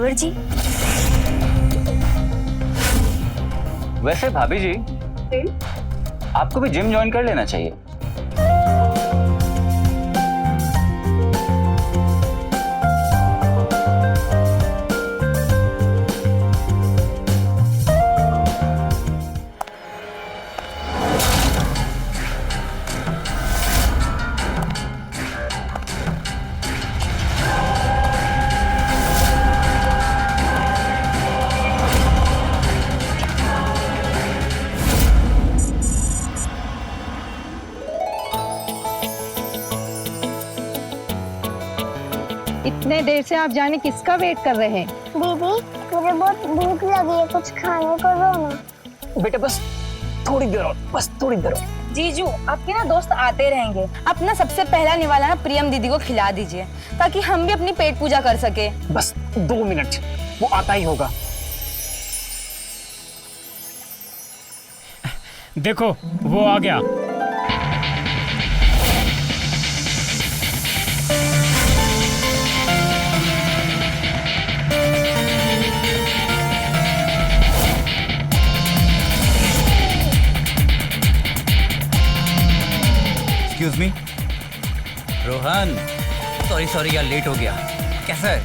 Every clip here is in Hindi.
देवर जी। वैसे भाभी जी, आपको भी जिम ज्वाइन कर लेना चाहिए। इतने देर से आप जाने किसका वेट कर रहे हैं? दीदी, मुझे बहुत भूख लगी है, कुछ खाने को दो ना। बेटा बस थोड़ी देर और, बस थोड़ी देर और। जीजू, आपके ना दोस्त आते रहेंगे। आप ना सबसे पहला निवाला ना प्रियम दीदी को खिला दीजिए ताकि हम भी अपनी पेट पूजा कर सके। बस 2 मिनट, वो आता ही होगा। देखो वो आ गया। एक्सक्यूज मी रोहन, सॉरी यार, लेट हो गया। कैसा है?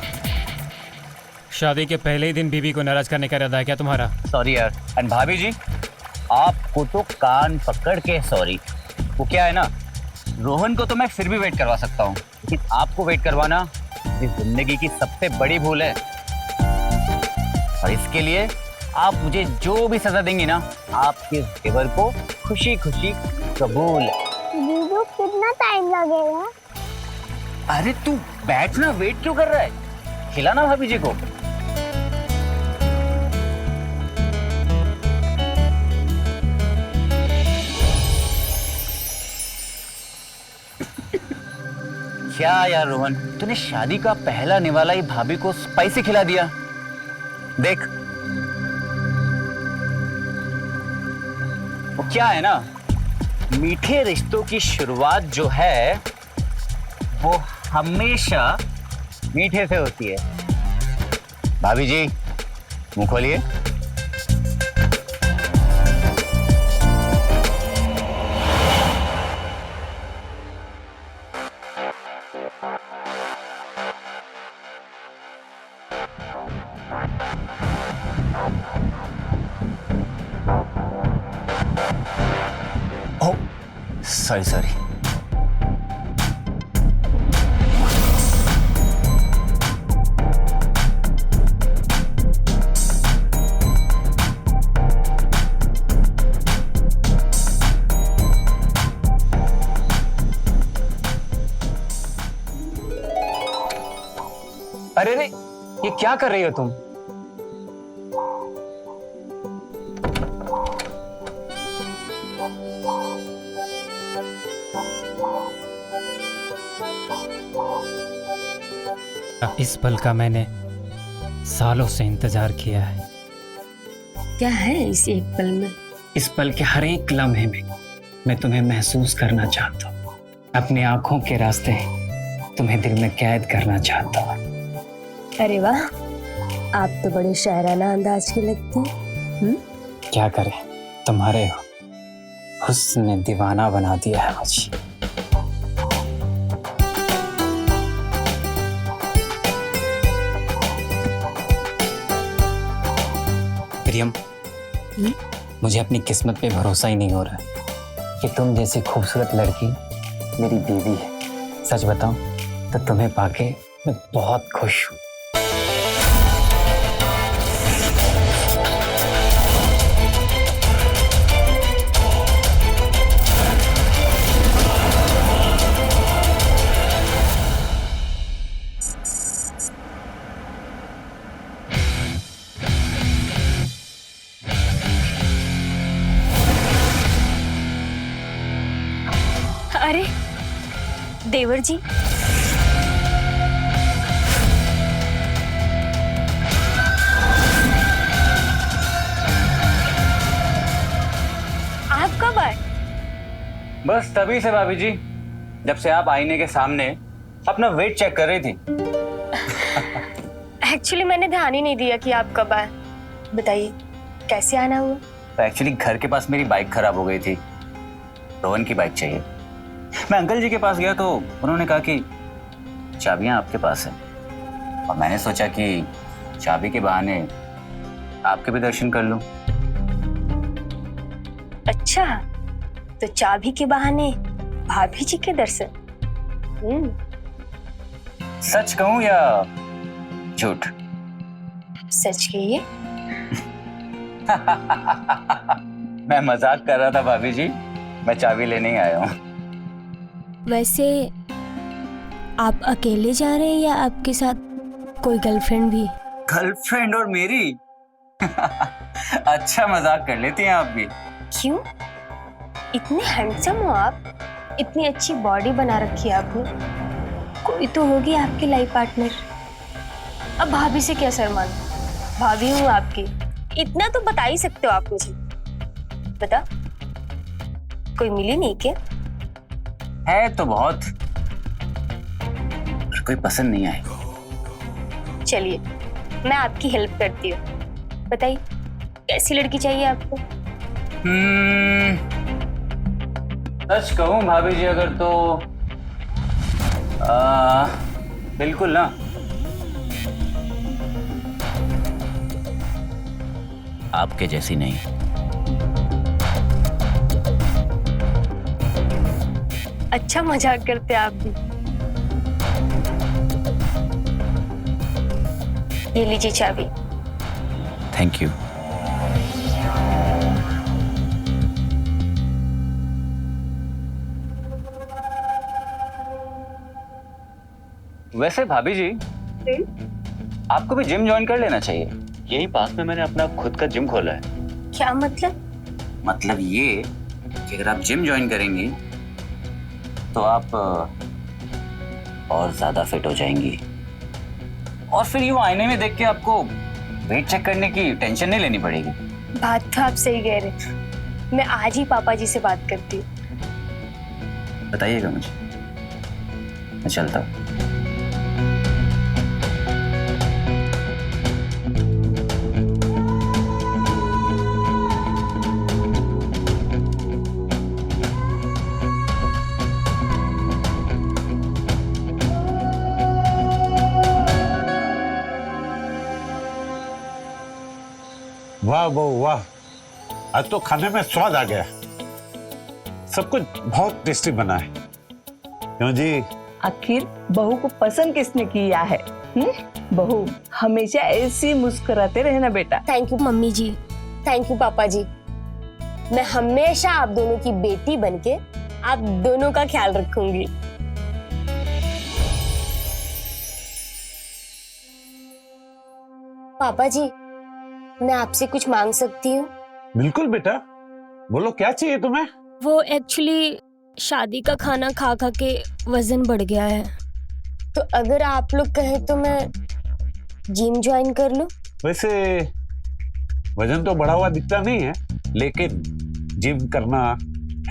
शादी के पहले ही दिन बीवी को नाराज करने का इरादा है क्या तुम्हारा? सॉरी यार। एंड भाभी जी, आपको तो कान पकड़ के सॉरी। वो क्या है ना, रोहन को तो मैं फिर भी वेट करवा सकता हूँ, लेकिन आपको वेट करवाना इस जिंदगी की सबसे बड़ी भूल है। और इसके लिए आप मुझे जो भी सजा देंगी ना, आपके देवर को खुशी खुशी कबूल है। जीजू, कितना टाइम लगेगा? अरे तू बैठ ना, वेट क्यों कर रहा है? खिलाना भाभी जी को। क्या यार रोहन, तूने शादी का पहला निवाला ही भाभी को स्पाइसी खिला दिया। देख, वो क्या है ना, मीठे रिश्तों की शुरुआत जो है वो हमेशा मीठे से होती है। भाभी जी, मुंह खोलिए। सॉरी। अरे रे, ये क्या कर रही हो तुम? इस पल का मैंने सालों से इंतजार किया है। क्या है इस एक पल में? इस पल के हर एक लम्हे में मैं तुम्हें महसूस करना चाहता हूँ। अपनी आंखों के रास्ते तुम्हें दिल में कैद करना चाहता हूँ। अरे वाह, आप तो बड़े शायराना अंदाज की लगती हैं। क्या करें, तुम्हारे हुस्न ने दीवाना बना दिया है मुझे। प्रियम, मुझे अपनी किस्मत पे भरोसा ही नहीं हो रहा कि तुम जैसी खूबसूरत लड़की मेरी बीवी है। सच बताऊं तो तुम्हें पाके मैं बहुत खुश हूँ। अरे देवर जी, आप कब आए? बस तभी से भाभी जी, जब से आप आईने के सामने अपना वेट चेक कर रही थी। एक्चुअली मैंने ध्यान ही नहीं दिया कि आप कब आए। बताइए कैसे आना हुआ? तो एक्चुअली घर के पास मेरी बाइक खराब हो गई थी, रोहन की बाइक चाहिए। मैं अंकल जी के पास गया तो उन्होंने कहा कि चाबियां आपके पास है, और मैंने सोचा कि चाबी के बहाने आपके भी दर्शन कर लूं। अच्छा, तो चाबी के बहाने भाभी जी के दर्शन। सच कहूं या झूठ? सच कहिए। मैं मजाक कर रहा था भाभी जी, मैं चाबी लेने ही आया हूँ। वैसे आप अकेले जा रहे हैं या आपके साथ कोई गर्लफ्रेंड भी? गर्लफ्रेंड और मेरी? अच्छा मजाक कर लेती हैं आप भी। क्यों? इतने हैंडसम हो आप, इतनी अच्छी बॉडी बना रखी है आपने, कोई तो होगी आपकी लाइफ पार्टनर। अब भाभी से क्या शर्माना, भाभी हूँ आपकी, इतना तो बता ही सकते हो आप मुझे। बता, कोई मिली नहीं क्या? है तो बहुत, पर कोई पसंद नहीं आए। चलिए मैं आपकी हेल्प करती हूँ, बताइए कैसी लड़की चाहिए आपको? सच कहूं भाभी जी अगर तो बिल्कुल ना, आपके जैसी नहीं। अच्छा मजाक करते हैं आप भी। ये लीजिए चाबी। Thank you. वैसे भाभी जी, आपको भी जिम ज्वाइन कर लेना चाहिए। यही पास में मैंने अपना खुद का जिम खोला है। क्या मतलब? मतलब ये कि अगर आप जिम ज्वाइन करेंगी तो आप और ज्यादा फिट हो जाएंगी, और फिर यूं आईने में देख के आपको वेट चेक करने की टेंशन नहीं लेनी पड़ेगी। बात तो आप सही कह रहे, मैं आज ही पापा जी से बात करती हूँ। बताइएगा मुझे, मैं चलता हूँ। वाह बहू वाह, आज तो खाने में स्वाद आ गया। सब कुछ बहुत टेस्टी बना है। क्यों जी? आखिर बहू को पसंद किसने किया है? बहू हमेशा ऐसी मुस्कुराते रहना बेटा। Thank you mummy ji, thank you papa ji. मैं हमेशा आप दोनों की बेटी बनके आप दोनों का ख्याल रखूंगी। पापा जी, मैं आपसे कुछ मांग सकती हूँ? बिल्कुल बेटा, बोलो क्या चाहिए तुम्हें? वो एक्चुअली शादी का खाना खा खा के वजन बढ़ गया है। तो अगर आप लोग कहें तो मैं जिम ज्वाइन कर लूं? वैसे वजन तो बढ़ा हुआ दिखता नहीं है, लेकिन जिम करना,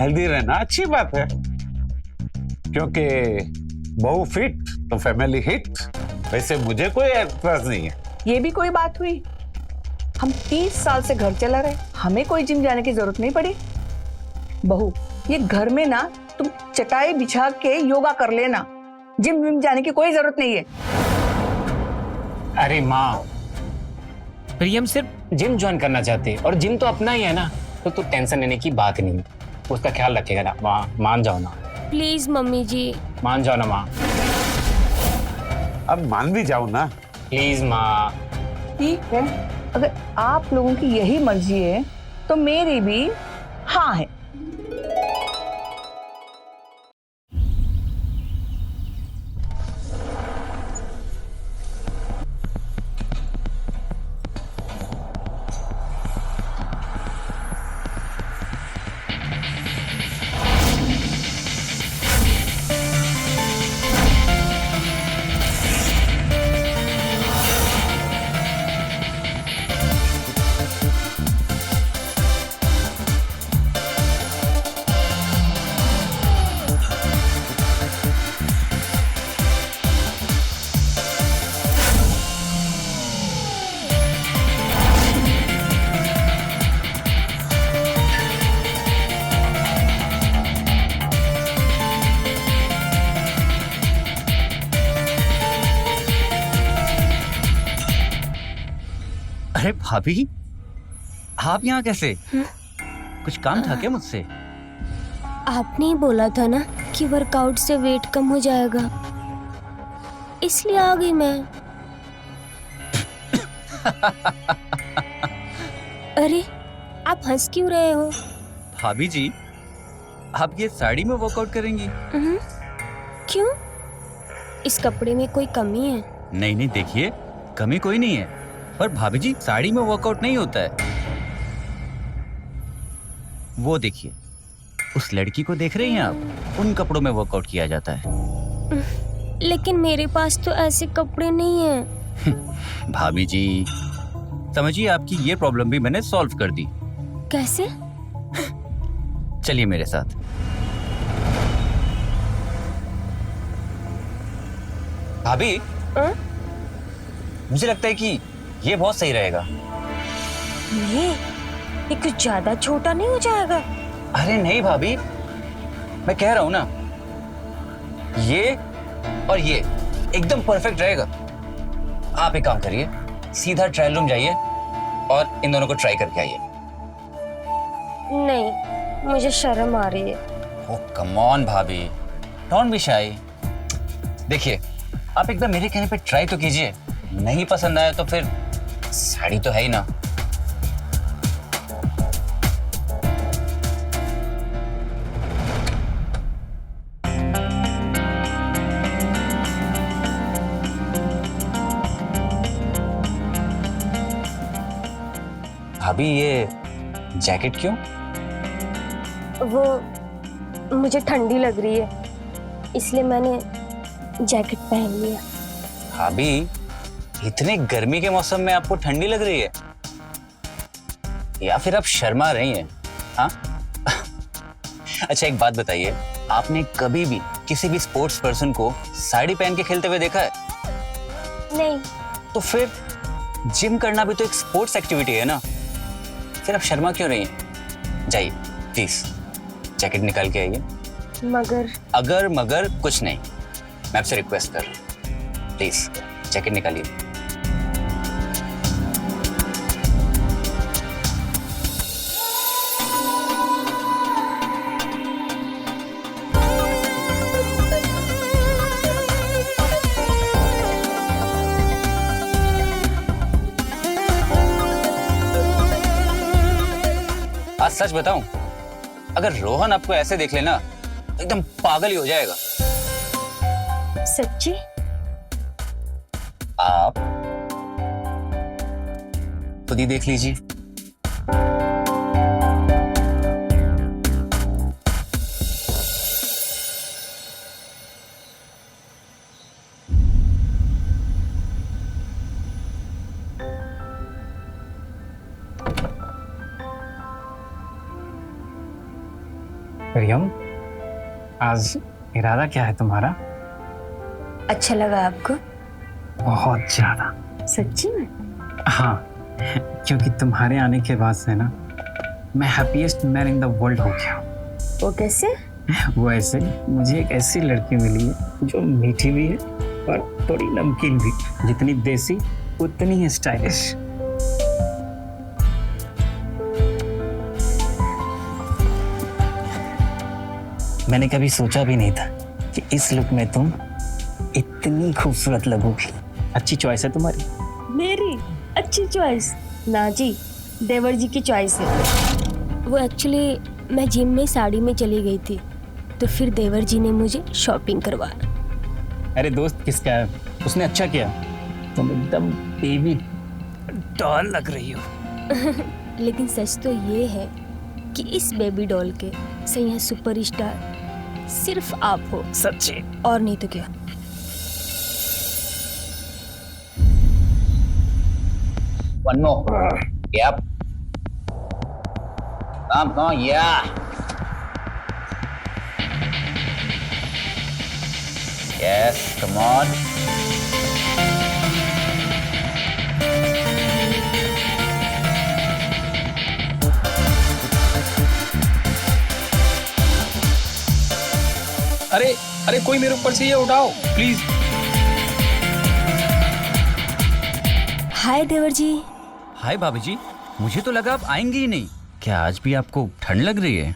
हेल्दी रहना अच्छी बात है। क्योंकि बहू फिट तो फैमिली हिट। वैसे मुझे कोई एतराज नहीं है। ये भी कोई बात हुई? हम 30 साल से घर चला रहे, हमें कोई जिम जाने की जरूरत नहीं पड़ी। बहू, ये घर में ना तुम चटाई बिछा के योगा कर लेना, जिम विम जाने की कोई जरूरत नहीं है। अरे माँ, प्रियम सिर्फ जिम ज्वाइन करना चाहते हैं, और जिम तो अपना ही है ना, तो तू टेंशन लेने की बात नहीं है। उसका ख्याल रखेगा ना माँ, मान जाओ ना। प्लीज मम्मी जी, मान जाओ ना माँ, अब मान भी जाओ ना। प्लीज माँ। ठीक है, अगर आप लोगों की यही मर्जी है तो मेरी भी हाँ है। अरे भाभी, आप यहाँ कैसे? कुछ काम था क्या मुझसे? आपने ही बोला था ना कि वर्कआउट से वेट कम हो जाएगा, इसलिए आ गई मैं। अरे आप हंस क्यों रहे हो? भाभी जी, आप ये साड़ी में वर्कआउट करेंगी? क्यों? इस कपड़े में कोई कमी है? नहीं नहीं, देखिए कमी कोई नहीं है, पर भाभी जी साड़ी में वर्कआउट नहीं होता है। वो देखिए, उस लड़की को देख रही हैं आप? उन कपड़ों में वर्कआउट किया जाता है। लेकिन मेरे पास तो ऐसे कपड़े नहीं हैं। भाभी जी, समझिए आपकी ये प्रॉब्लम भी मैंने सॉल्व कर दी। कैसे? चलिए मेरे साथ। भाभी, मुझे लगता है कि ये बहुत सही रहेगा। ये कुछ ज्यादा छोटा नहीं हो जाएगा? अरे नहीं भाभी, मैं कह रहा हूं ना, ये और ये एकदम परफेक्ट रहेगा। आप एक काम करिए, सीधा ट्रायल रूम जाइए और इन दोनों को ट्राई करके आइए। नहीं, मुझे शर्म आ रही है। ओह कम ऑन भाभी, डोंट बी शाई। देखिए, आप एक बार मेरे कहने पे ट्राई तो कीजिए, नहीं पसंद आया तो फिर साड़ी तो है ही ना। भाभी, ये जैकेट क्यों? वो मुझे ठंडी लग रही है, इसलिए मैंने जैकेट पहन लिया। भाभी, इतनी गर्मी के मौसम में आपको ठंडी लग रही है, या फिर आप शर्मा रही हैं? हाँ? अच्छा एक बात बताइए, आपने कभी भी किसी भी स्पोर्ट्स पर्सन को साड़ी पहन के खेलते हुए देखा है? नहीं। तो फिर जिम करना भी तो एक स्पोर्ट्स एक्टिविटी है ना, फिर आप शर्मा क्यों रही हैं? जाइए प्लीज, जैकेट निकाल के आइए। मगर अगर मगर कुछ नहीं, मैं आपसे रिक्वेस्ट कर रहा हूं, प्लीज जैकेट निकालिए। आज सच बताऊं, अगर रोहन आपको ऐसे देख लेना तो एकदम पागल ही हो जाएगा। सच्ची? आप खुद ही देख लीजिए। प्रियम, आज इरादा क्या है तुम्हारा? अच्छा लगा आपको? बहुत ज्यादा। सच्ची में? हाँ, क्योंकि तुम्हारे आने के बाद से ना मैं happiest man in the world हो गया। वो कैसे? वो ऐसे, मुझे एक ऐसी लड़की मिली है जो मीठी भी है और थोड़ी नमकीन भी, जितनी देसी उतनी ही स्टाइलिश। मैंने कभी सोचा भी नहीं था कि इस लुक में तुम इतनी खूबसूरत लगोगी। अच्छी चॉइस है तुम्हारी। मेरी अच्छी चॉइस? ना जी, देवर जी की चॉइस है। वो एक्चुअली मैं जिम में साड़ी में चली गई थी, तो फिर देवर जी ने मुझे शॉपिंग करवाया। अरे दोस्त किसका है, उसने अच्छा किया। तुम एकदम बेबी डॉल लग रही हो। लेकिन सच तो ये है कि इस बेबी डॉल के सही सुपरस्टार सिर्फ आप हो। सच्ची? और नहीं तो क्या। One more. Yep. Come on, yeah. Yes, come on. अरे अरे, कोई मेरे ऊपर से ये उठाओ प्लीज। हाय देवर जी। हाय भाभी जी, मुझे तो लगा आप आएंगी ही नहीं। क्या आज भी आपको ठंड लग रही है?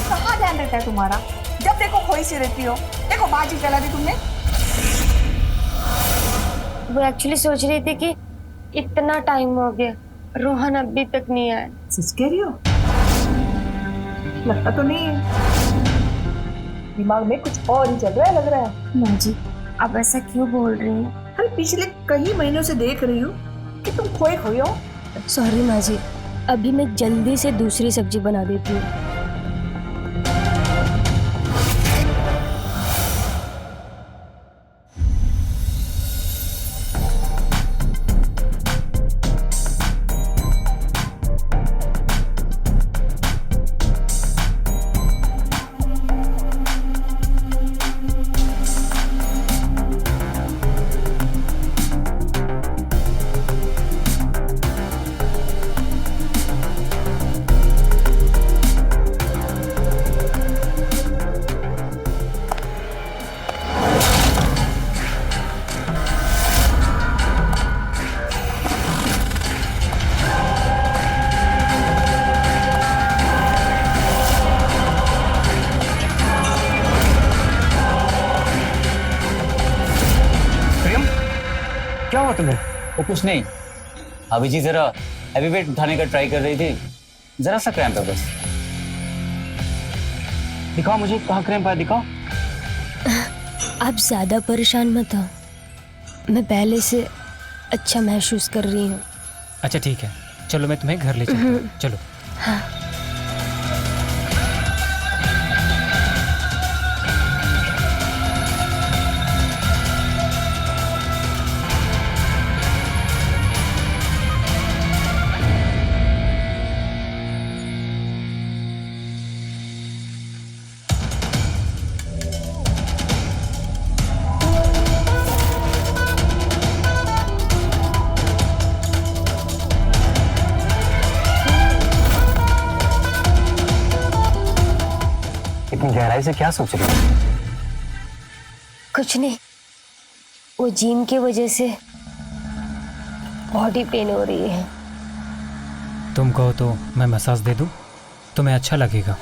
कहाँ ध्यान रहता है तुम्हारा? जब देखो खोई सी रहती हो। देखो बाजी चला दी तुमने। वो एक्चुअली सोच रही थी कि इतना टाइम हो गया, रोहन अभी तक नहीं आया। सच कह रही हो? लगता तो नहीं है, दिमाग में कुछ और ही चल रहा है लग रहा है। माँ जी, आप ऐसा क्यों बोल रही हैं? अरे पिछले कई महीनों से देख रही हूँ कि तुम खोई खोई हो। सॉरी माँ जी, अभी मैं जल्दी से दूसरी सब्जी बना देती हूँ। क्या हुआ तुम्हें? वो कुछ नहीं, अभी जी जरा हैवी वेट उठाने का ट्राई कर रही थी, जरा सा क्रैम्प है बस। दिखाओ मुझे कहाँ क्रैम्प है, दिखाओ। आप ज्यादा परेशान मत हो, मैं पहले से अच्छा महसूस कर रही हूँ। अच्छा ठीक है, चलो मैं तुम्हें घर ले चलता हूँ। चलो। हाँ। इतनी गहराई से क्या सोच रही हो? कुछ नहीं, वो जिम की वजह से बॉडी पेन हो रही है। तुम कहो तो मैं मसाज दे दूँ, तुम्हें अच्छा लगेगा।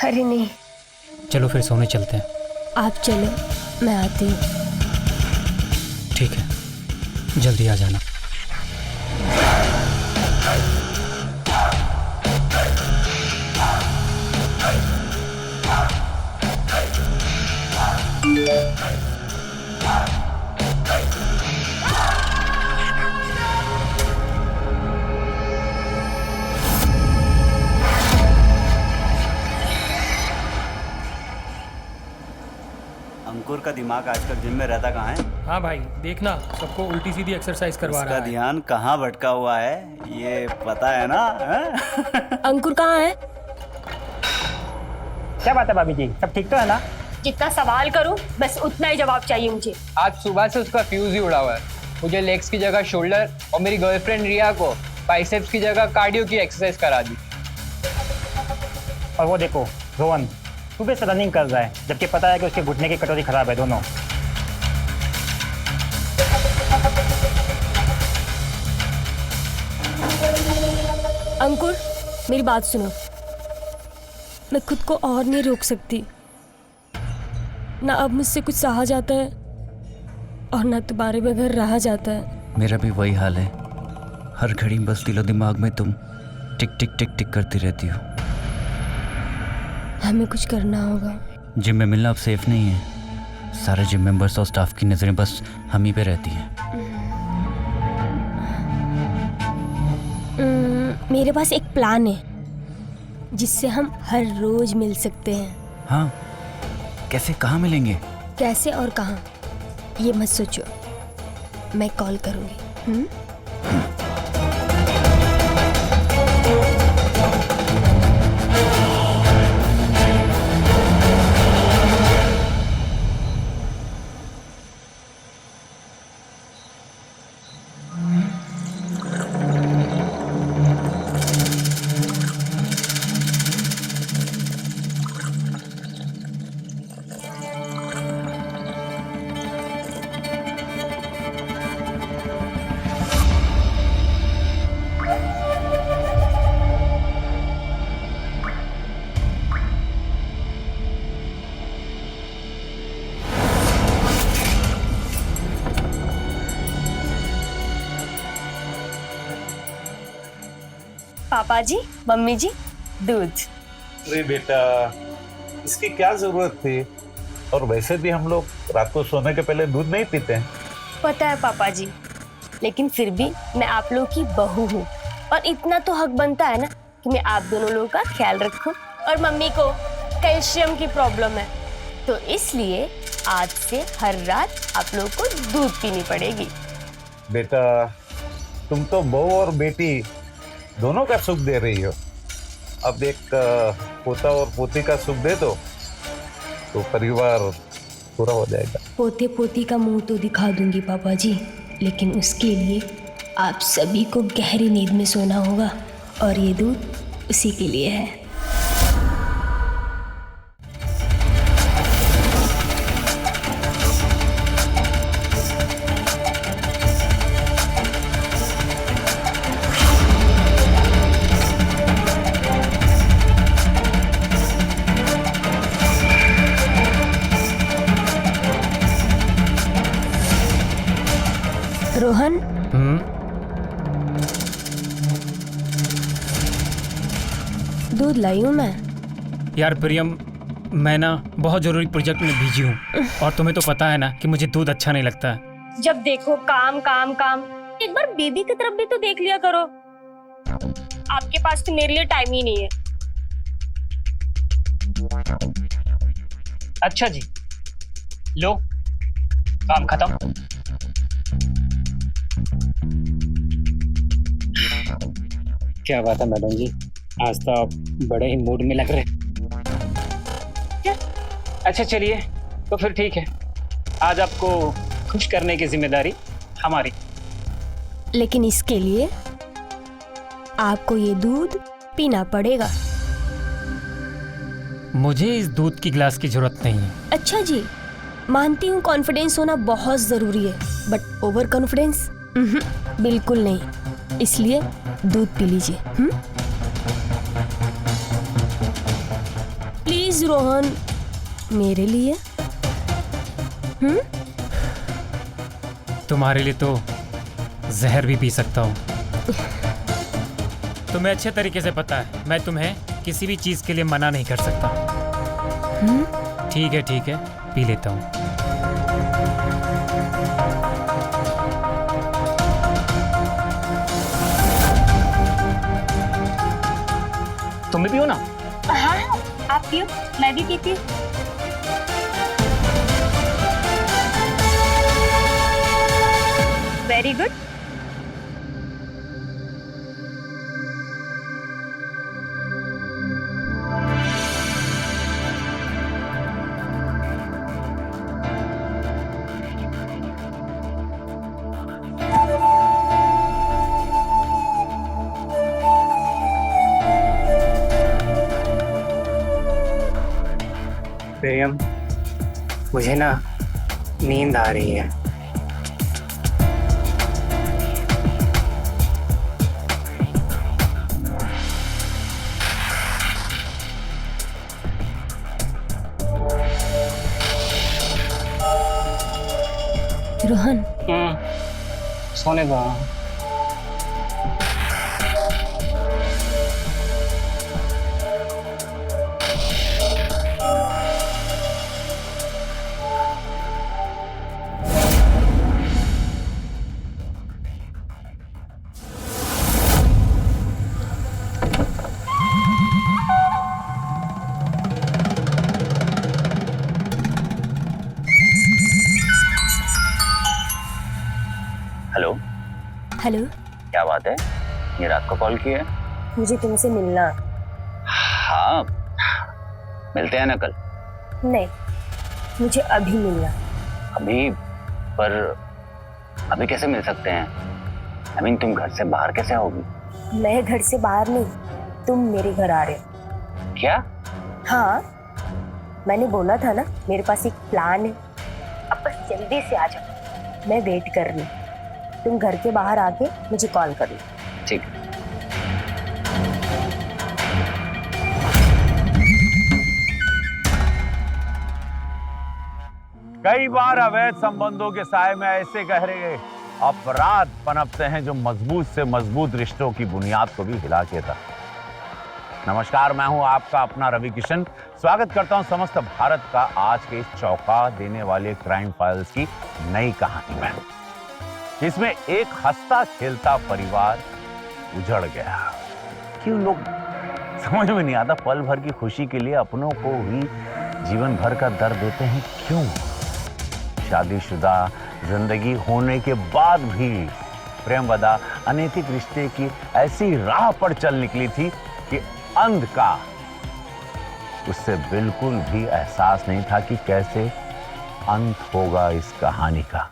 अरे नहीं, चलो फिर सोने चलते हैं। आप चलो, मैं आती हूँ। ठीक है, जल्दी आ जाना। अंकुर का दिमाग आजकल जिम में रहता कहाँ है? हाँ भाई, देखना सबको उल्टी सीधी एक्सरसाइज करवा उसका रहा है। ध्यान कहाँ भटका हुआ है ये पता है ना? अंकुर कहाँ है? क्या बात है भाभी जी, सब ठीक तो है ना? जितना सवाल करूं बस उतना ही जवाब चाहिए मुझे। आज सुबह से उसका फ्यूज ही उड़ा हुआ है। मुझे लेग्स की जगह शोल्डर और मेरी गर्लफ्रेंड रिया को बाइसेप्स की जगह कार्डियो की एक्सरसाइज करा दी। और वो देखो रोहन सुबह से रनिंग कर रहा है, जबकि पता है कि उसके घुटने की कटोरी खराब है दोनों। अंकुर मेरी बात सुनो, मैं खुद को और नहीं रोक सकती ना। अब मुझसे कुछ सहा जाता है और ना तुम्हारे बगैर रहा जाता है। मेरा भी वही हाल है। हर घड़ी बस दिलो दिमाग में तुम टिक टिक टिक टिक करती रहती हो। हमें कुछ करना होगा। जिम में मिलना अब सेफ नहीं है। सारे जिम मेंबर्स और स्टाफ की नज़रें बस हम ही पे रहती हैं। मेरे पास एक प्लान है जिससे हम हर रोज मिल सकते हैं। हाँ, कैसे, कहाँ मिलेंगे? कैसे और कहाँ ये मत सोचो, मैं कॉल करूँगी। पापा जी, मम्मी जी, दूध। अरे बेटा, इसकी क्या जरूरत थी? और वैसे भी हम लोग रात को सोने के पहले दूध नहीं पीते हैं। पता है पापा जी, लेकिन फिर भी मैं आप लोग की बहू हूँ और इतना तो हक बनता है ना कि मैं आप दोनों लोगों का ख्याल रखूं। और मम्मी को कैल्शियम की प्रॉब्लम है, तो इसलिए आज से हर रात आप लोगों को दूध पीनी पड़ेगी। बेटा, तुम तो बहू और बेटी दोनों का सुख दे रही हो। अब एक पोता और पोती का सुख दे दो तो परिवार पूरा हो जाएगा। पोते पोती का मुंह तो दिखा दूंगी पापा जी, लेकिन उसके लिए आप सभी को गहरी नींद में सोना होगा और ये दूध उसी के लिए है। रोहन, दूध लाई हूँ मैं। यार प्रियम, मैं ना बहुत जरूरी प्रोजेक्ट में बिजी हूँ और तुम्हें तो पता है ना कि मुझे दूध अच्छा नहीं लगता है। जब देखो काम काम काम, एक बार बेबी की तरफ भी तो देख लिया करो। आपके पास तो मेरे लिए टाइम ही नहीं है। अच्छा जी, लो काम खत्म। क्या बात है मैडम जी, आज तो आप बड़े ही मूड में लग रहे। अच्छा चलिए, तो फिर ठीक है, आज आपको खुश करने की जिम्मेदारी हमारी। लेकिन इसके लिए आपको ये दूध पीना पड़ेगा। मुझे इस दूध की गिलास की जरूरत नहीं है। अच्छा जी, मानती हूँ कॉन्फिडेंस होना बहुत जरूरी है, बट ओवर कॉन्फिडेंस बिल्कुल नहीं। इसलिए दूध पी लीजिए। प्लीज रोहन, मेरे लिए। तुम्हारे लिए तो जहर भी पी सकता हूँ। तुम्हें अच्छे तरीके से पता है मैं तुम्हें किसी भी चीज के लिए मना नहीं कर सकता। ठीक है, पी लेता हूँ। तुम भी पियो ना। हाँ, आप पियो, मैं भी पीती हूँ। Very good. प्रियम, मुझे ना नींद आ रही है। रोहन, सोने दो। Hello, hello. क्या बात है? ये रात को कॉल किया है? मुझे तुमसे मिलना। हाँ, मिलते हैं ना कल। नहीं, मुझे अभी मिलना। अभी? पर अभी कैसे मिल सकते हैं? I mean, तुम घर से बाहर कैसे होगी? मैं घर से बाहर नहीं, तुम मेरे घर आ रहे हो। क्या? हाँ, मैंने बोला था ना, मेरे पास एक प्लान है। अब बस जल्दी से आ जाओ, मैं वेट कर रही हूँ। तुम घर के बाहर आके मुझे कॉल कर लो। ठीक है। कई बार अवैध संबंधों के साए में ऐसे गहरे अपराध पनपते हैं जो मजबूत से मजबूत रिश्तों की बुनियाद को भी हिला के रखते। नमस्कार, मैं हूं आपका अपना रवि किशन। स्वागत करता हूं समस्त भारत का आज के इस चौंका देने वाले क्राइम फाइल्स की नई कहानी में, जिसमें एक हंसता खेलता परिवार उजड़ गया। क्यों लोग समझ में नहीं आता, पल भर की खुशी के लिए अपनों को ही जीवन भर का दर्द देते हैं क्यों? शादीशुदा जिंदगी होने के बाद भी प्रेमवदा अनैतिक रिश्ते की ऐसी राह पर चल निकली थी कि अंध का उससे बिल्कुल भी एहसास नहीं था कि कैसे अंत होगा इस कहानी का।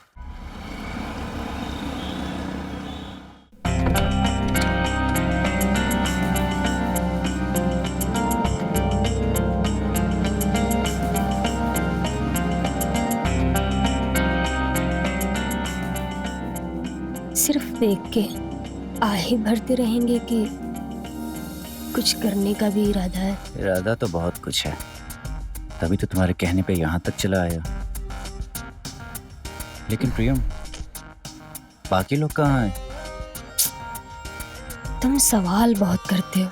सिर्फ देख के आहे भरते रहेंगे कि कुछ करने का भी इरादा है? इरादा तो बहुत कुछ है, तभी तो तुम्हारे कहने पे यहाँ तक चला आया। लेकिन प्रियम, बाकी लोग कहाँ हैं? तुम सवाल बहुत करते हो,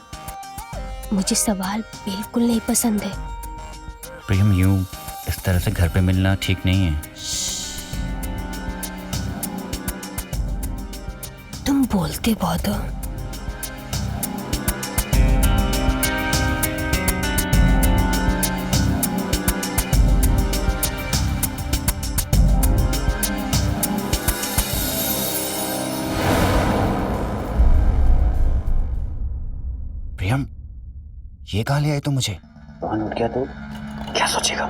मुझे सवाल बिल्कुल नहीं पसंद है। प्रियम, यूं इस तरह से घर पे मिलना ठीक नहीं है। तुम बोलते बहुत हो। प्रियम, ये कहाँ ले आई तू मुझे? रोहन उठ गया तो क्या सोचेगा?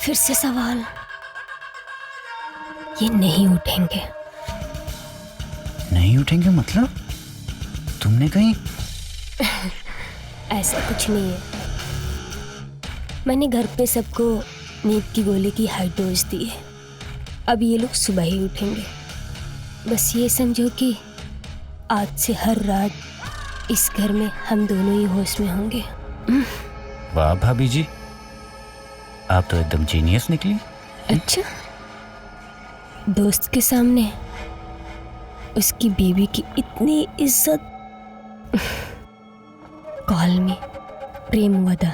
फिर से सवाल। ये नहीं उठेंगे। नहीं उठेंगे मतलब? तुमने कहीं? ऐसा कुछ नहीं है। मैंने घर पे सबको नींद की गोली की हाई डोज दी है। अब ये लोग सुबह ही उठेंगे। बस ये समझो कि आज से हर रात इस घर में हम दोनों ही होश में होंगे। वाह भाभी जी, आप तो एकदम जीनियस निकली। अच्छा, दोस्त के सामने उसकी बीवी की इतनी इज्जत। Call me Premvada.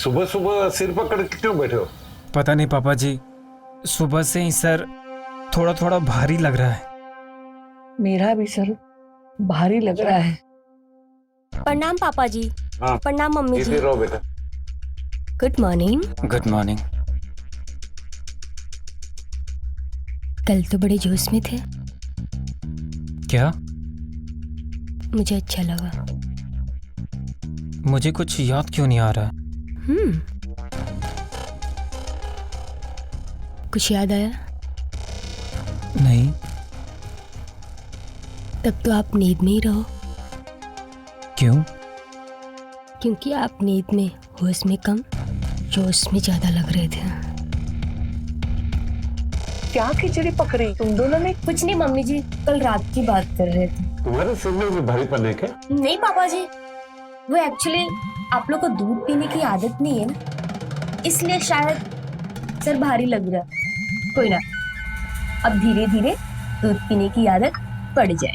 सुबह सुबह सिर पकड़ के क्यों बैठे हो? पता नहीं पापा जी, सुबह से ही सर थोड़ा थोड़ा भारी लग रहा है। मेरा भी सर भारी लग रहा है। प्रणाम पापा जी। हाँ। प्रणाम मम्मी इधर जी। रहो बेटा। Good morning. Good morning. कल तो बड़े जोश में थे। क्या? मुझे अच्छा लगा। मुझे कुछ याद क्यों नहीं आ रहा? कुछ याद आया? नहीं। तब तो आप नींद में ही रहो, क्यों? क्योंकि आप नींद में होश में कम, जोश में ज्यादा लग रहे थे। क्या खिचड़ी पकड़ी तुम दोनों ने? कुछ नहीं मम्मी जी, कल रात की बात कर रहे थे। तुम्हारे सिर में भी भारीपन है क्या? नहीं पापा जी, वो एक्चुअली आप लोग को दूध पीने की आदत नहीं है ना, इसलिए शायद सर भारी लग रहा। कोई ना, अब धीरे धीरे दूध पीने की आदत पड़ जाए।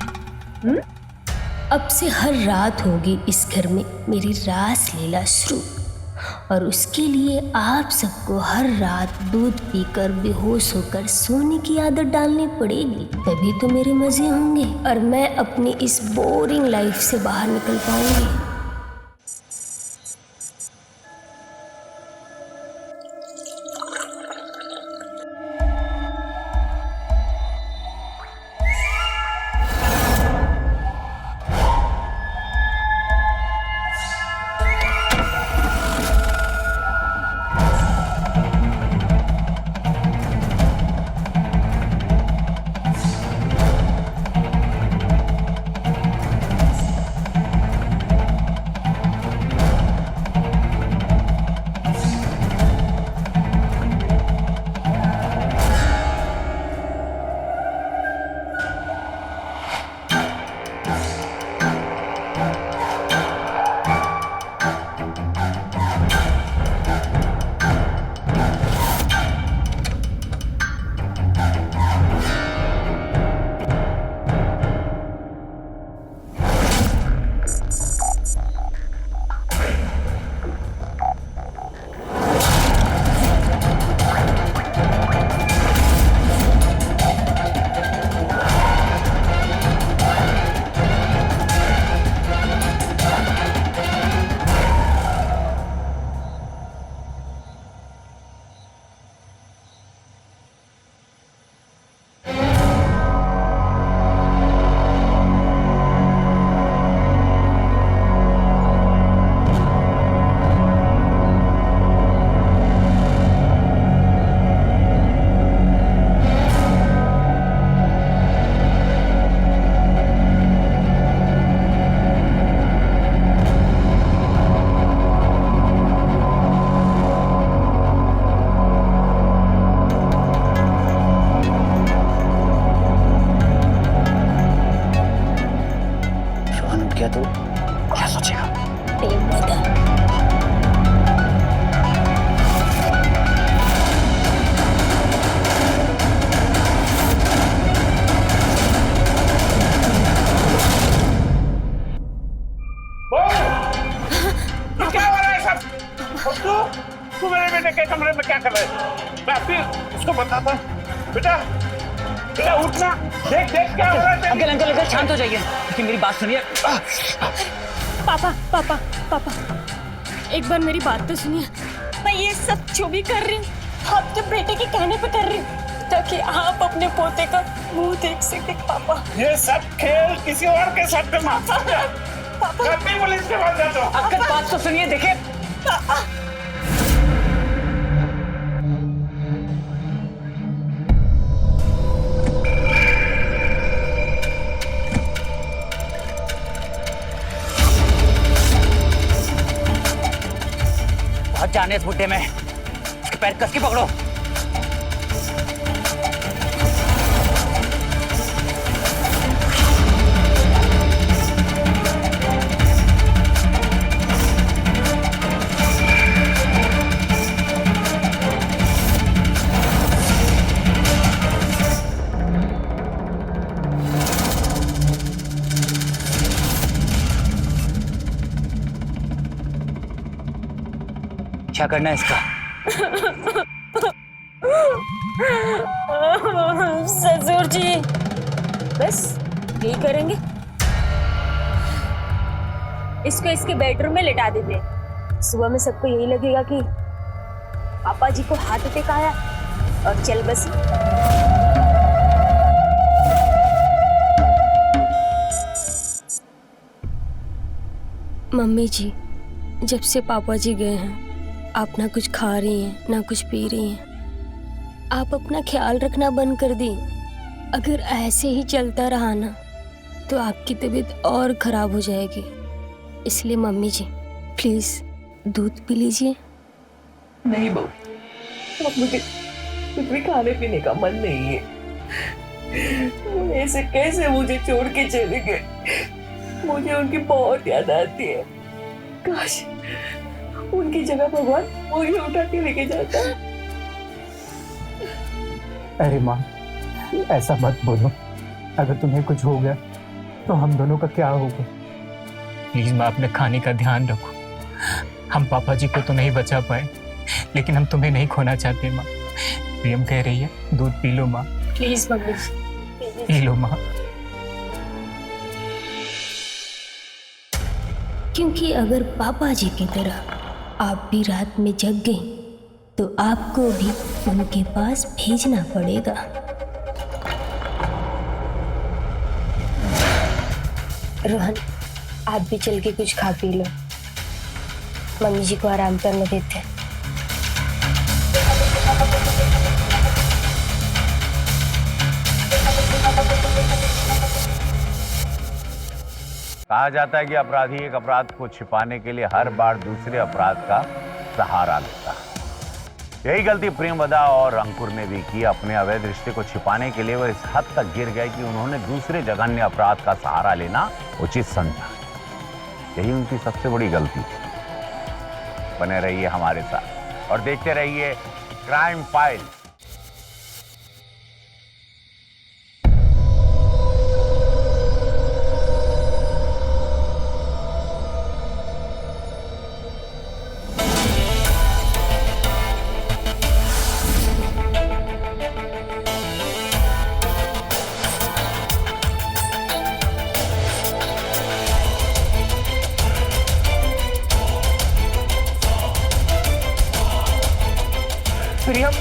अब से हर रात होगी इस घर में मेरी रास लीला शुरू, और उसके लिए आप सबको हर रात दूध पीकर बेहोश होकर सोने की आदत डालनी पड़ेगी, तभी तो मेरे मजे होंगे और मैं अपनी इस बोरिंग लाइफ से बाहर निकल पाऊंगी। तू मेरे बेटे के कमरे में क्या कर रहे है? मैं फिर उसको बताता हूँ। बेटा बेटा उठना, देख देख क्या हो रहा है। अंकल अंकल अंकल शांत हो जाइए, लेकिन मेरी बात सुनिए। पापा पापा पापा, एक बार मेरी बात तो सुनिए। मैं ये सब जो भी कर रही हूँ आपके बेटे के कहने पे कर रही हूँ, ताकि आप अपने पोते का मुंह देख सके। पापा ये सब खेल किसी और के साथ में मत कर। पापा पुलिस के पास जाता हूँ। अंकल बात तो सुनिए, देखिए बहुत जाने इस बुड्ढे में, इसके पैर कस के पकड़ो। क्या करना है इसका? ससुर जी, बस यही करेंगे। इसको इसके बेडरूम में लिटा देते हैं। सुबह में सबको यही लगेगा कि पापा जी को हार्ट अटैक आया और चल बस। मम्मी जी, जब से पापा जी गए हैं आप ना कुछ खा रही हैं ना कुछ पी रही हैं। आप अपना ख्याल रखना बंद कर दी। अगर ऐसे ही चलता रहा ना तो आपकी तबीयत और खराब हो जाएगी। इसलिए मम्मी जी प्लीज दूध पी लीजिए। नहीं बहू, अब मुझे कुछ भी खाने पीने का मन नहीं है। वो ऐसे कैसे मुझे छोड़ के चले गए। मुझे उनकी बहुत याद आती है। काश उनकी जगह भगवान मुझे उठा के लेके जाता। अरे माँ, ऐसा मत बोलो। अगर तुम्हें कुछ हो गया तो हम दोनों का क्या होगा? प्लीज माँ, अपने खाने का ध्यान रखो। हम पापा जी को तो नहीं बचा पाए, लेकिन हम तुम्हें नहीं खोना चाहते माँ। प्रियम कह रही है दूध पी लो माँ। प्लीज मम्मी पी लो माँ। क्योंकि अगर पापा जी की तरह आप भी रात में जग गई तो आपको भी उनके पास भेजना पड़ेगा। रोहन, आप भी चल के कुछ खा पी लो। मम्मी जी को आराम करने देते हैं। कहा जाता है कि अपराधी एक अपराध को छिपाने के लिए हर बार दूसरे अपराध का सहारा लेता है। यही गलती प्रियमवदा और अंकुर ने भी की। अपने अवैध रिश्ते को छिपाने के लिए वो इस हद तक गिर गए कि उन्होंने दूसरे जघन्य अपराध का सहारा लेना उचित समझा। यही उनकी सबसे बड़ी गलती थी। बने रहिए हमारे साथ और देखते रहिए क्राइम फाइल्स। प्रियम,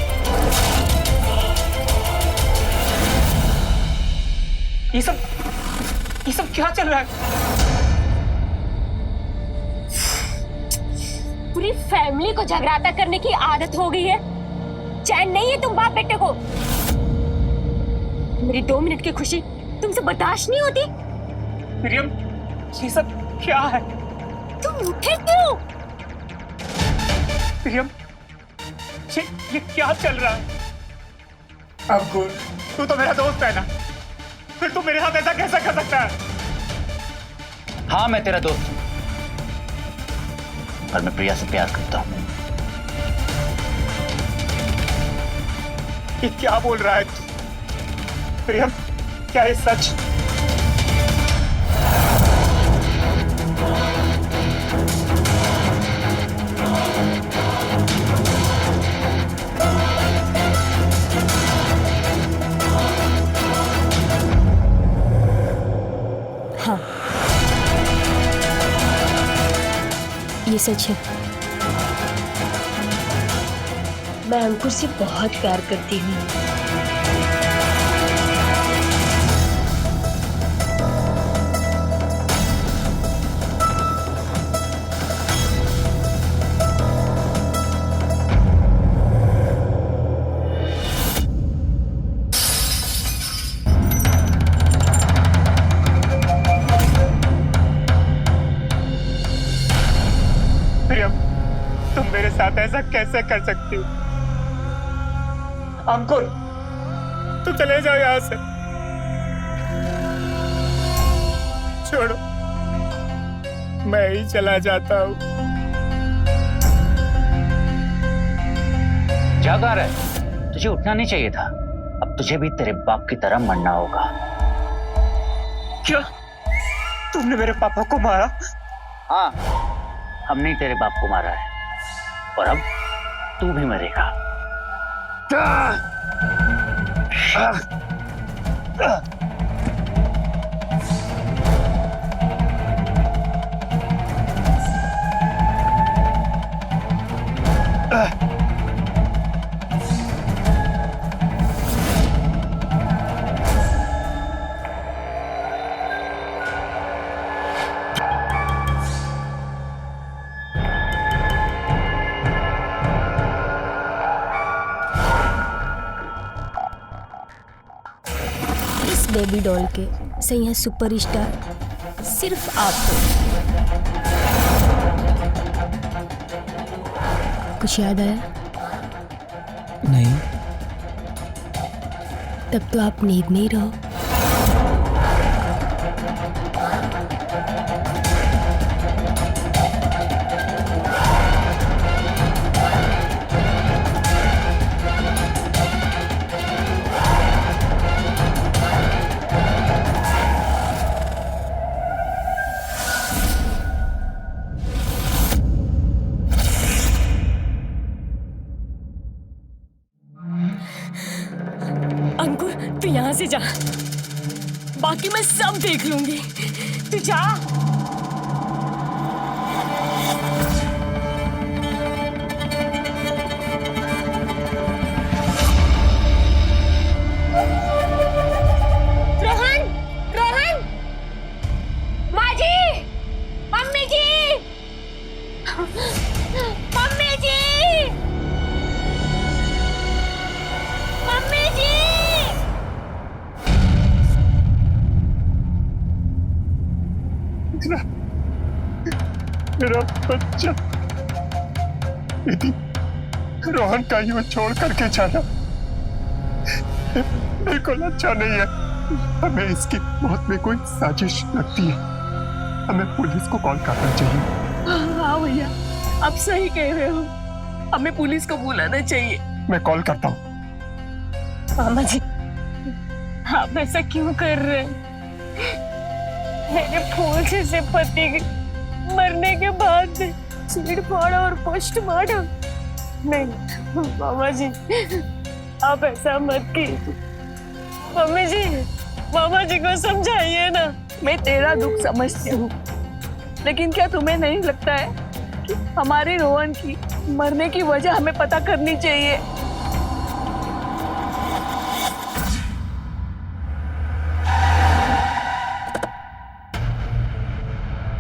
ये सब क्या चल रहा है? पूरी फैमिली को झगड़ाता करने की आदत हो गई है। चैन नहीं है तुम बाप बेटे को। मेरी 2 मिनट की खुशी तुमसे बर्दाश्त नहीं होती। प्रियम, ये सब क्या है? तुम उठे क्यों? प्रियम, ये क्या चल रहा है? अंकुर, तू तो मेरा दोस्त है ना, फिर तू मेरे साथ ऐसा कैसा कर सकता है? हाँ, मैं तेरा दोस्त हूं और मैं प्रिया से प्यार करता हूं। ये क्या बोल रहा है तू? प्रियम, क्या ये सच? हाँ, ये सच है। मैं अंकुर से बहुत प्यार करती हूँ। प्रियम, तुम मेरे साथ ऐसा कैसे कर सकती हो? अंकुर, तुम चले जाओ यहां से। छोड़ो, मैं ही चला जाता हूं। जागा रहे, तुझे उठना नहीं चाहिए था। अब तुझे भी तेरे बाप की तरह मरना होगा। क्या? तुमने मेरे पापा को मारा? हाँ, हमने ही तेरे बाप को मारा है। और अब तू भी मरेगा। बेबी डॉल के सैया सुपरस्टार सिर्फ आप हो। कुछ याद आया? नहीं। तब तो आप नींद में ही रहो। अंकुर तू यहाँ से जा, बाकी मैं सब देख लूंगी। तू जा। रोहन, रोहन, माँ जी, मम्मी जी, मम्मी जी, मम्मी जी। मेरा बच्चा दीदी, रोहन का यूं छोड़ करके जाना बिल्कुल अच्छा नहीं है। हमें इसकी मौत में कोई साजिश लगती है। हमें पुलिस को कॉल करना चाहिए। हाँ भैया, आप सही कह रहे हो, हमें पुलिस को बुलाना चाहिए। मैं कॉल करता हूँ। मामा जी, आप ऐसा क्यों कर रहे हैं? मेरे फूल से पति के मरने के बाद चीड़-फाड़ और पोस्टमार्टम नहीं। मामा जी, आप ऐसा मत कीजिए। मम्मी जी, मामा जी को समझाइए ना। मैं तेरा दुख समझती हूँ, लेकिन क्या तुम्हें नहीं लगता है कि हमारे रोहन की मरने की वजह हमें पता करनी चाहिए?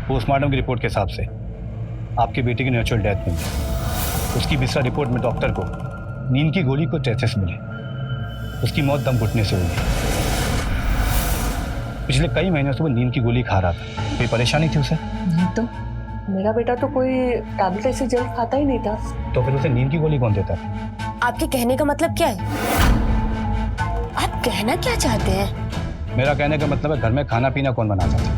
पोस्टमार्टम की रिपोर्ट के हिसाब से आपकी बेटी की नेचुरल डेथ हुई है। उसकी बिस्रा रिपोर्ट में डॉक्टर को नींद की गोली को ट्रेसेस मिले। उसकी मौत दम घुटने से हुई है। पिछले कई महीनों से वो नींद की गोली खा रहा था। कोई परेशानी थी उसे? नहीं तो मेरा बेटा तो कोई टैबलेट ऐसे जल्द खाता ही नहीं था। तो फिर उसे नींद की गोली कौन देता था? आपके कहने का मतलब क्या है? आप कहना क्या चाहते हैं? मेरा कहने का मतलब है घर में खाना पीना कौन बनाता था?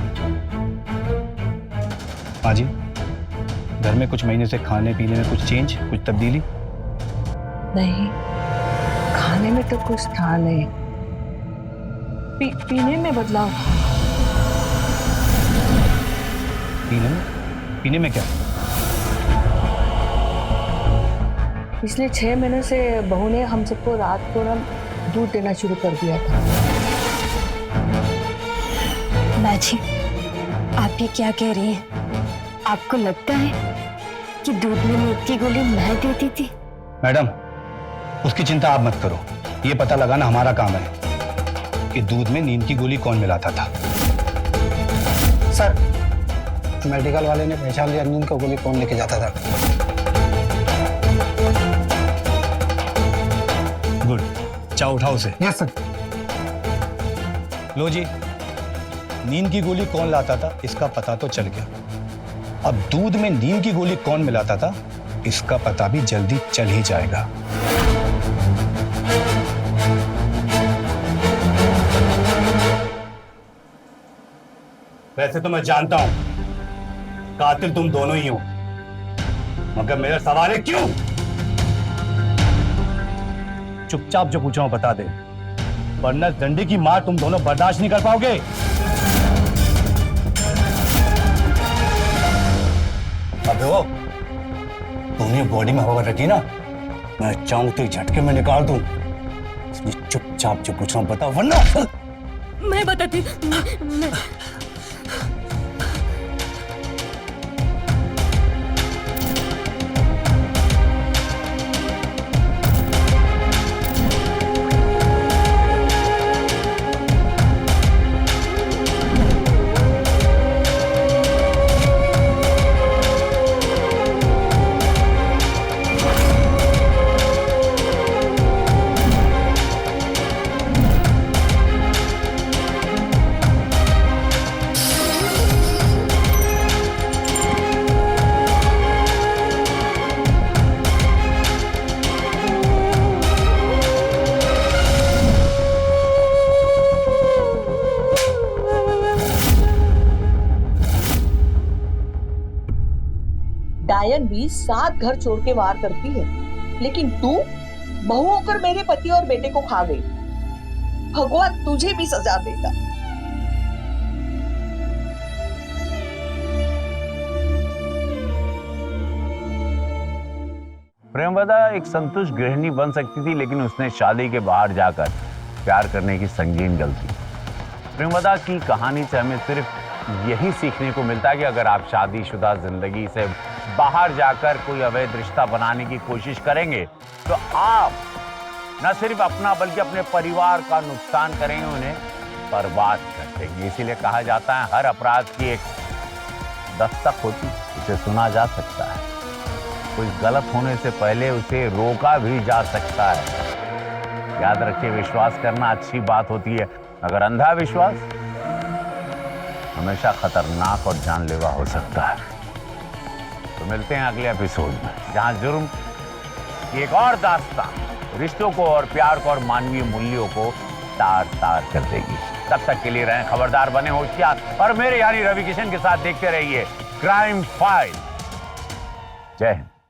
हाँ जी, घर में कुछ महीने से खाने पीने में कुछ चेंज, कुछ तब्दीली? नहीं, खाने में तो कुछ था नहीं। पीने में बदलाव। पीने में क्या? पिछले 6 महीने से बहू ने हम सबको रात को दूध देना शुरू कर दिया था। बाजी, आप ये क्या कह रही हैं? आपको लगता है कि दूध में नींद की गोली मैं देती थी? मैडम, उसकी चिंता आप मत करो। ये पता लगाना हमारा काम है कि दूध में नींद की गोली कौन मिलाता था। सर, मेडिकल वाले ने पहचान लिया नींद की गोली कौन लेके जाता था। गुड, चाओ उठाओ उसे। Yes sir. लो जी, नींद की गोली कौन लाता था इसका पता तो चल गया। अब दूध में नींद की गोली कौन मिलाता था इसका पता भी जल्दी चल ही जाएगा। वैसे तो मैं जानता हूं कातिल तुम दोनों ही हो, मगर मेरा सवाल है क्यों? चुपचाप जो पूछा हूं बता दे, वरना डंडे की मार तुम दोनों बर्दाश्त नहीं कर पाओगे। अबे वो, तू तूने बॉडी में हवा रखी ना, मैं चाहूं तो झटके में निकाल दूं। इसलिए चुपचाप जो पूछ रहा हूं बता, वरना मैं बताती मैं... डायन भी 7 घर छोड़ के वार करती है, लेकिन तू बहू होकर मेरे पति और बेटे को खा गई। भगवान तुझे भी सजा देगा। प्रेमवदा एक संतुष्ट गृहिणी बन सकती थी, लेकिन उसने शादी के बाहर जाकर प्यार करने की संगीन गलती। प्रेमवदा की कहानी से हमें सिर्फ यही सीखने को मिलता है कि अगर आप शादीशुदा जिंदगी से बाहर जाकर कोई अवैध रिश्ता बनाने की कोशिश करेंगे तो आप न सिर्फ अपना बल्कि अपने परिवार का नुकसान करेंगे, उन्हें बर्बाद कर देंगे। इसीलिए कहा जाता है हर अपराध की एक दस्तक होती, उसे सुना जा सकता है। कुछ गलत होने से पहले उसे रोका भी जा सकता है। याद रखिए, विश्वास करना अच्छी बात होती है, मगर अंधा विश्वास हमेशा खतरनाक और जानलेवा हो सकता है। तो मिलते हैं अगले एपिसोड में, जहां जुर्म की एक और दास्तान रिश्तों को और प्यार को और मानवीय मूल्यों को तार तार कर देगी। तब तक के लिए रहें खबरदार, बने होशियार और मेरे यानी रवि किशन के साथ देखते रहिए क्राइम फाइल। जय हिंद।